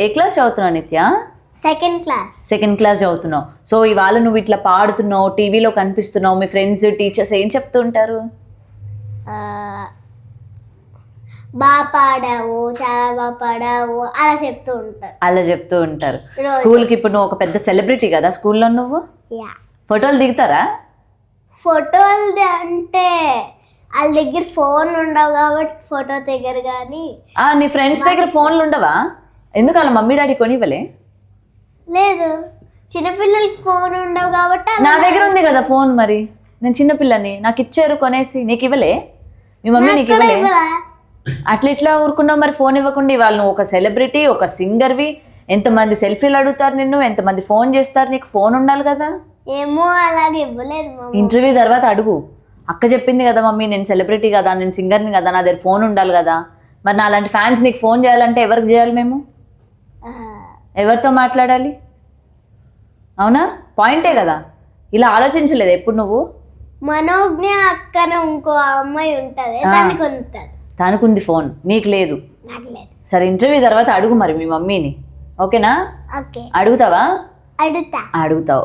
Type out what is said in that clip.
ఏ class చదువుతున్నావు నిత్య? Second class చదువుతున్నావు. సో ఇవాళ నువ్వు ఇట్లా పాడుతున్నావు, టీవీలో కనిపిస్తున్నావు, మీ ఫ్రెండ్స్ టీచర్స్ ఏం చెప్తూ ఉంటారు? బాగా పాడావు, చాలా బాగా పాడావు అలా చెప్తూ ఉంటారు. స్కూల్కి ఇప్పుడు నువ్వు ఒక పెద్ద సెలబ్రిటీ కదా స్కూల్లో. నువ్వు ఫోటోలు దిగుతారా? ఫోటోలు అంటే వాళ్ళ దగ్గర ఫోన్లు ఉండవు కాబట్టి ఫోటో దగ్గర. కానీ నీ ఫ్రెండ్స్ దగ్గర ఫోన్లు ఉండవా? ఎందుకు వాళ్ళ మమ్మీ డాడీ కొనివ్వలే? లేదు, చిన్నపిల్లలకి ఫోన్ ఉండవు కాబట్టి. నా దగ్గర ఉంది కదా ఫోన్, మరి నేను చిన్నపిల్లని, నాకు ఇచ్చారు కొనేసి. నీకు ఇవ్వలే? మీ మమ్మీ నీకు ఇవ్వలే? అట్లా ఇట్లా ఊరుకున్నావు మరి ఫోన్ ఇవ్వకుండా. ఇవాళ నువ్వు ఒక సెలబ్రిటీ, ఒక సింగర్వి, ఎంతమంది సెల్ఫీలు అడుగుతారు నిన్ను, ఎంతమంది ఫోన్ చేస్తారు, నీకు ఫోన్ ఉండాలి కదా. ఏమో అలాగే ఇవ్వలేదు. ఇంటర్వ్యూ తర్వాత అడుగు. అక్క చెప్పింది కదా మమ్మీ నేను సెలబ్రిటీ కదా, నేను సింగర్ని కదా, నా దగ్గర ఫోన్ ఉండాలి కదా. మరి నా అలాంటి ఫ్యాన్స్ నీకు ఫోన్ చేయాలంటే ఎవరికి చేయాలి? మేము ఎవరితో మాట్లాడాలి? అవునా? పాయింటే కదా. ఇలా ఆలోచించలేదు ఎప్పుడు నువ్వు? మనోజ్ఞ అక్కన ఇంకో అమ్మాయి ఉంటుంది, తనకు ఉంది ఫోన్, నీకు లేదు. సరే ఇంటర్వ్యూ తర్వాత అడుగు మరి మీ మమ్మీని. ఓకేనా? ఓకే. అడుగుతావా? అడుగుతావు.